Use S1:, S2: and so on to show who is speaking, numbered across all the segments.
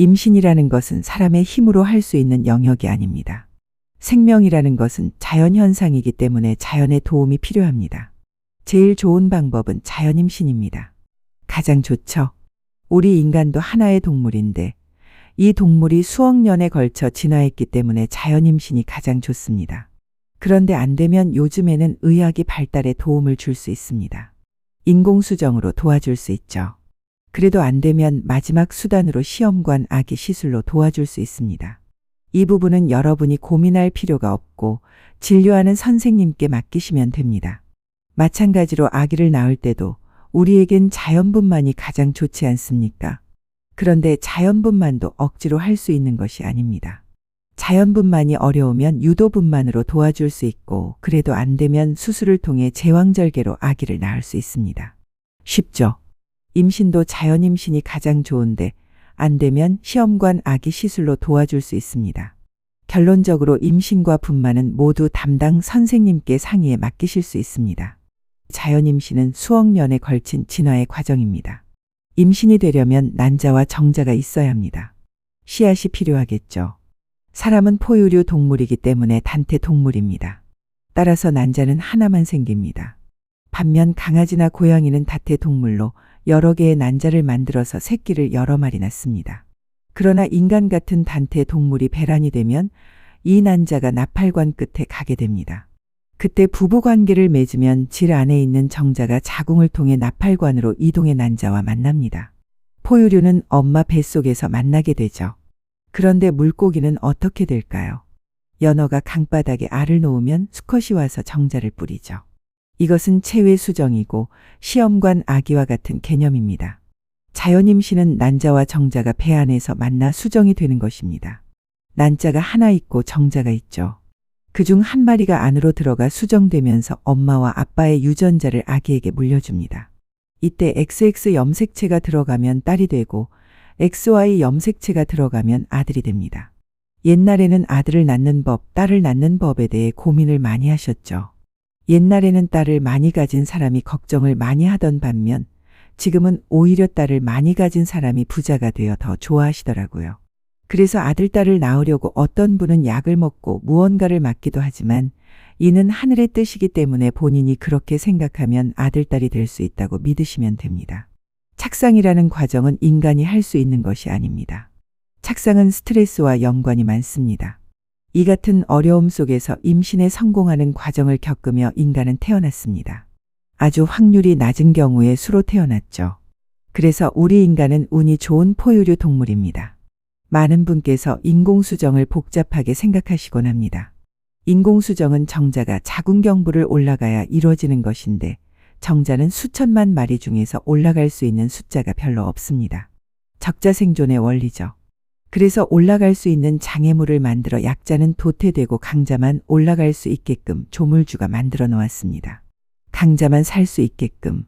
S1: 임신이라는 것은 사람의 힘으로 할 수 있는 영역이 아닙니다. 생명이라는 것은 자연현상이기 때문에 자연의 도움이 필요합니다. 제일 좋은 방법은 자연임신입니다. 가장 좋죠. 우리 인간도 하나의 동물인데 이 동물이 수억 년에 걸쳐 진화했기 때문에 자연임신이 가장 좋습니다. 그런데 안 되면 요즘에는 의학이 발달에 도움을 줄 수 있습니다. 인공수정으로 도와줄 수 있죠. 그래도 안 되면 마지막 수단으로 시험관 아기 시술로 도와줄 수 있습니다. 이 부분은 여러분이 고민할 필요가 없고 진료하는 선생님께 맡기시면 됩니다. 마찬가지로 아기를 낳을 때도 우리에겐 자연분만이 가장 좋지 않습니까? 그런데 자연분만도 억지로 할 수 있는 것이 아닙니다. 자연분만이 어려우면 유도분만으로 도와줄 수 있고 그래도 안 되면 수술을 통해 제왕절개로 아기를 낳을 수 있습니다. 쉽죠? 임신도 자연임신이 가장 좋은데 안 되면 시험관 아기 시술로 도와줄 수 있습니다. 결론적으로 임신과 분만은 모두 담당 선생님께 상의에 맡기실 수 있습니다. 자연임신은 수억 년에 걸친 진화의 과정입니다. 임신이 되려면 난자와 정자가 있어야 합니다. 씨앗이 필요하겠죠. 사람은 포유류 동물이기 때문에 단태 동물입니다. 따라서 난자는 하나만 생깁니다. 반면 강아지나 고양이는 다태 동물로 여러 개의 난자를 만들어서 새끼를 여러 마리 낳습니다. 그러나 인간 같은 단태 동물이 배란이 되면 이 난자가 나팔관 끝에 가게 됩니다. 그때 부부관계를 맺으면 질 안에 있는 정자가 자궁을 통해 나팔관으로 이동해 난자와 만납니다. 포유류는 엄마 뱃속에서 만나게 되죠. 그런데 물고기는 어떻게 될까요? 연어가 강바닥에 알을 놓으면 수컷이 와서 정자를 뿌리죠. 이것은 체외 수정이고 시험관 아기와 같은 개념입니다. 자연임신은 난자와 정자가 배 안에서 만나 수정이 되는 것입니다. 난자가 하나 있고 정자가 있죠. 그중 한 마리가 안으로 들어가 수정되면서 엄마와 아빠의 유전자를 아기에게 물려줍니다. 이때 XX 염색체가 들어가면 딸이 되고 XY 염색체가 들어가면 아들이 됩니다. 옛날에는 아들을 낳는 법, 딸을 낳는 법에 대해 고민을 많이 하셨죠. 옛날에는 딸을 많이 가진 사람이 걱정을 많이 하던 반면 지금은 오히려 딸을 많이 가진 사람이 부자가 되어 더 좋아하시더라고요. 그래서 아들, 딸을 낳으려고 어떤 분은 약을 먹고 무언가를 맞기도 하지만 이는 하늘의 뜻이기 때문에 본인이 그렇게 생각하면 아들, 딸이 될 수 있다고 믿으시면 됩니다. 착상이라는 과정은 인간이 할 수 있는 것이 아닙니다. 착상은 스트레스와 연관이 많습니다. 이 같은 어려움 속에서 임신에 성공하는 과정을 겪으며 인간은 태어났습니다. 아주 확률이 낮은 경우에 수로 태어났죠. 그래서 우리 인간은 운이 좋은 포유류 동물입니다. 많은 분께서 인공수정을 복잡하게 생각하시곤 합니다. 인공수정은 정자가 자궁경부를 올라가야 이루어지는 것인데 정자는 수천만 마리 중에서 올라갈 수 있는 숫자가 별로 없습니다. 적자생존의 원리죠. 그래서 올라갈 수 있는 장애물을 만들어 약자는 도태되고 강자만 올라갈 수 있게끔 조물주가 만들어 놓았습니다. 강자만 살 수 있게끔.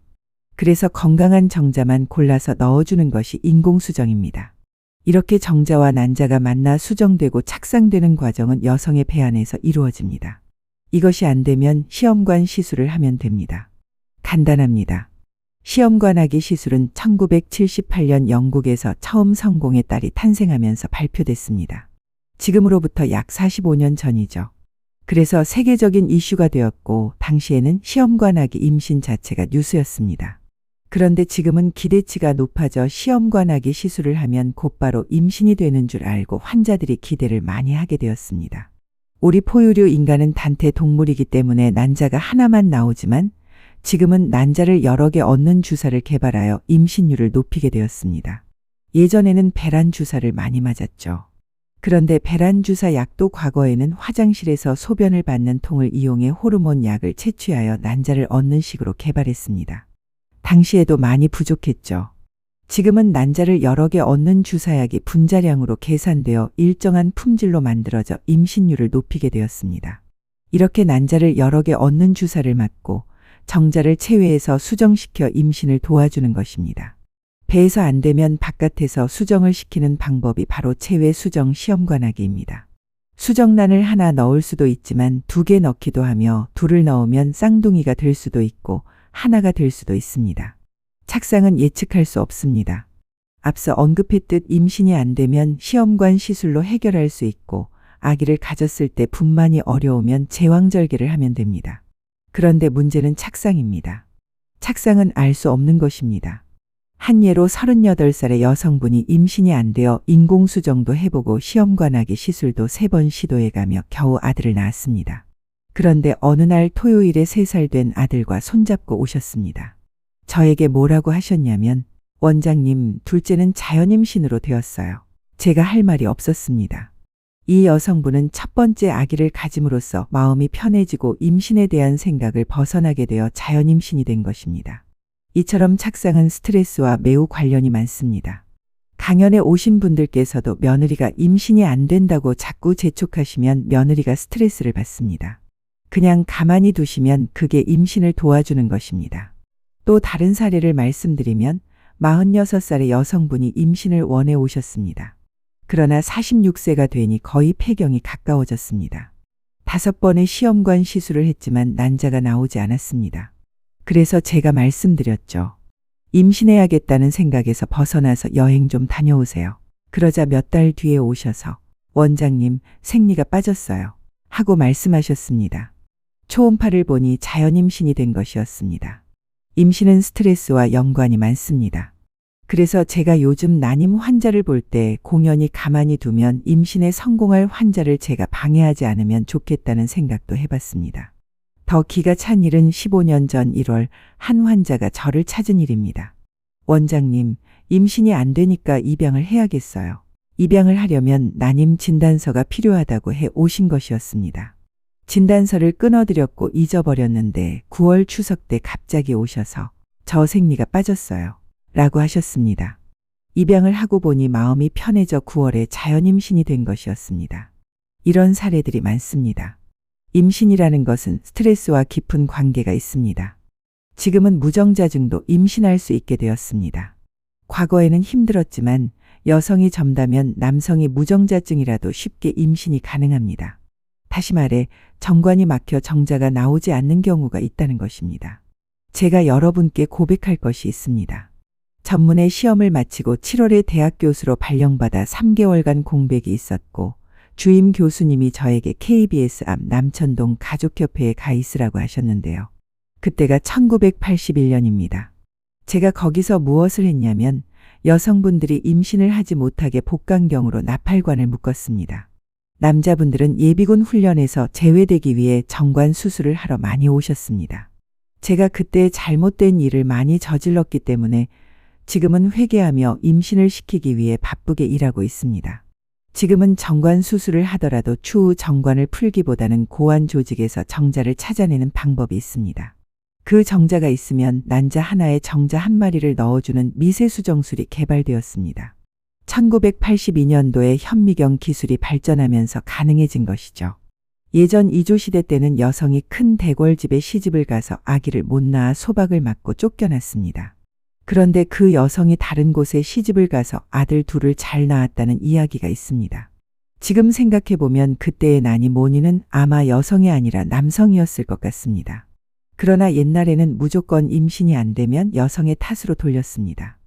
S1: 그래서 건강한 정자만 골라서 넣어주는 것이 인공수정입니다. 이렇게 정자와 난자가 만나 수정되고 착상되는 과정은 여성의 배 안에서 이루어집니다. 이것이 안 되면 시험관 시술을 하면 됩니다. 간단합니다. 시험관 아기 시술은 1978년 영국에서 처음 성공의 딸이 탄생하면서 발표됐습니다. 지금으로부터 약 45년 전이죠. 그래서 세계적인 이슈가 되었고 당시에는 시험관 아기 임신 자체가 뉴스였습니다. 그런데 지금은 기대치가 높아져 시험관 아기 시술을 하면 곧바로 임신이 되는 줄 알고 환자들이 기대를 많이 하게 되었습니다. 우리 포유류 인간은 단태 동물이기 때문에 난자가 하나만 나오지만 지금은 난자를 여러 개 얻는 주사를 개발하여 임신율을 높이게 되었습니다. 예전에는 배란 주사를 많이 맞았죠. 그런데 배란 주사 약도 과거에는 화장실에서 소변을 받는 통을 이용해 호르몬 약을 채취하여 난자를 얻는 식으로 개발했습니다. 당시에도 많이 부족했죠. 지금은 난자를 여러 개 얻는 주사약이 분자량으로 계산되어 일정한 품질로 만들어져 임신율을 높이게 되었습니다. 이렇게 난자를 여러 개 얻는 주사를 맞고 정자를 체외에서 수정시켜 임신을 도와주는 것입니다. 배에서 안 되면 바깥에서 수정을 시키는 방법이 바로 체외 수정 시험관아기입니다. 수정란을 하나 넣을 수도 있지만 2개 넣기도 하며 2를 넣으면 쌍둥이가 될 수도 있고 하나가 될 수도 있습니다. 착상은 예측할 수 없습니다. 앞서 언급했듯 임신이 안 되면 시험관 시술로 해결할 수 있고 아기를 가졌을 때 분만이 어려우면 제왕절개를 하면 됩니다. 그런데 문제는 착상입니다. 착상은 알 수 없는 것입니다. 한 예로 38살의 여성분이 임신이 안 되어 인공수정도 해보고 시험관하기 시술도 3번 시도해가며 겨우 아들을 낳았습니다. 그런데 어느 날 토요일에 3살 된 아들과 손잡고 오셨습니다. 저에게 뭐라고 하셨냐면 원장님, 둘째는 자연임신으로 되었어요. 제가 할 말이 없었습니다. 이 여성분은 첫 번째 아기를 가짐으로써 마음이 편해지고 임신에 대한 생각을 벗어나게 되어 자연임신이 된 것입니다. 이처럼 착상은 스트레스와 매우 관련이 많습니다. 강연에 오신 분들께서도 며느리가 임신이 안 된다고 자꾸 재촉하시면 며느리가 스트레스를 받습니다. 그냥 가만히 두시면 그게 임신을 도와주는 것입니다. 또 다른 사례를 말씀드리면 46살의 여성분이 임신을 원해 오셨습니다. 그러나 46세가 되니 거의 폐경이 가까워졌습니다. 5번의 시험관 시술을 했지만 난자가 나오지 않았습니다. 그래서 제가 말씀드렸죠. 임신해야겠다는 생각에서 벗어나서 여행 좀 다녀오세요. 그러자 몇 달 뒤에 오셔서 원장님, 생리가 빠졌어요. 하고 말씀하셨습니다. 초음파를 보니 자연임신이 된 것이었습니다. 임신은 스트레스와 연관이 많습니다. 그래서 제가 요즘 난임 환자를 볼 때 공연히 가만히 두면 임신에 성공할 환자를 제가 방해하지 않으면 좋겠다는 생각도 해봤습니다. 더 기가 찬 일은 15년 전 1월 한 환자가 저를 찾은 일입니다. 원장님, 임신이 안 되니까 입양을 해야겠어요. 입양을 하려면 난임 진단서가 필요하다고 해 오신 것이었습니다. 진단서를 끊어드렸고 잊어버렸는데 9월 추석 때 갑자기 오셔서 저 생리가 빠졌어요. 라고 하셨습니다. 입양을 하고 보니 마음이 편해져 9월에 자연임신이 된 것이었습니다. 이런 사례들이 많습니다. 임신이라는 것은 스트레스와 깊은 관계가 있습니다. 지금은 무정자증도 임신할 수 있게 되었습니다. 과거에는 힘들었지만 여성이 젊다면 남성이 무정자증이라도 쉽게 임신이 가능합니다. 다시 말해 정관이 막혀 정자가 나오지 않는 경우가 있다는 것입니다. 제가 여러분께 고백할 것이 있습니다. 전문의 시험을 마치고 7월에 대학 교수로 발령받아 3개월간 공백이 있었고 주임 교수님이 저에게 KBS 앞 남천동 가족협회에 가 있으라고 하셨는데요. 그때가 1981년입니다. 제가 거기서 무엇을 했냐면 여성분들이 임신을 하지 못하게 복강경으로 나팔관을 묶었습니다. 남자분들은 예비군 훈련에서 제외되기 위해 정관 수술을 하러 많이 오셨습니다. 제가 그때 잘못된 일을 많이 저질렀기 때문에 지금은 회개하며 임신을 시키기 위해 바쁘게 일하고 있습니다. 지금은 정관 수술을 하더라도 추후 정관을 풀기보다는 고환 조직에서 정자를 찾아내는 방법이 있습니다. 그 정자가 있으면 난자 하나에 정자 한 마리를 넣어주는 미세수정술이 개발되었습니다. 1982년도에 현미경 기술이 발전하면서 가능해진 것이죠. 예전 이조시대 때는 여성이 큰 대궐집에 시집을 가서 아기를 못 낳아 소박을 맞고 쫓겨났습니다. 그런데 그 여성이 다른 곳에 시집을 가서 아들 둘을 잘 낳았다는 이야기가 있습니다. 지금 생각해보면 그때의 난임 원인은 아마 여성이 아니라 남성이었을 것 같습니다. 그러나 옛날에는 무조건 임신이 안 되면 여성의 탓으로 돌렸습니다.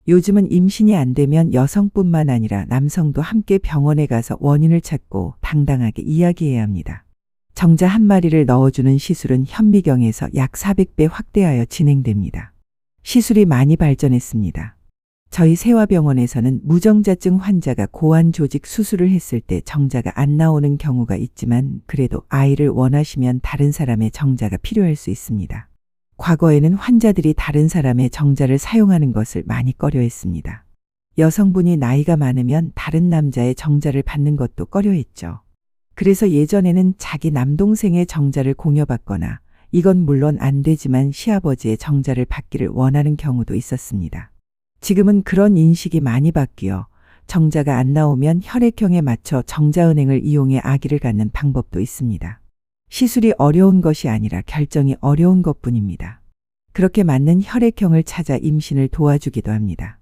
S1: 요즘은 임신이 안 되면 여성뿐만 아니라 남성도 함께 병원에 가서 원인을 찾고 당당하게 이야기해야 합니다. 정자 한 마리를 넣어주는 시술은 현미경에서 약 400배 확대하여 진행됩니다. 시술이 많이 발전했습니다. 저희 세화병원에서는 무정자증 환자가 고환 조직 수술을 했을 때 정자가 안 나오는 경우가 있지만 그래도 아이를 원하시면 다른 사람의 정자가 필요할 수 있습니다. 과거에는 환자들이 다른 사람의 정자를 사용하는 것을 많이 꺼려했습니다. 여성분이 나이가 많으면 다른 남자의 정자를 받는 것도 꺼려했죠. 그래서 예전에는 자기 남동생의 정자를 공여받거나 이건 물론 안 되지만 시아버지의 정자를 받기를 원하는 경우도 있었습니다. 지금은 그런 인식이 많이 바뀌어 정자가 안 나오면 혈액형에 맞춰 정자은행을 이용해 아기를 갖는 방법도 있습니다. 시술이 어려운 것이 아니라 결정이 어려운 것뿐입니다. 그렇게 맞는 혈액형을 찾아 임신을 도와주기도 합니다.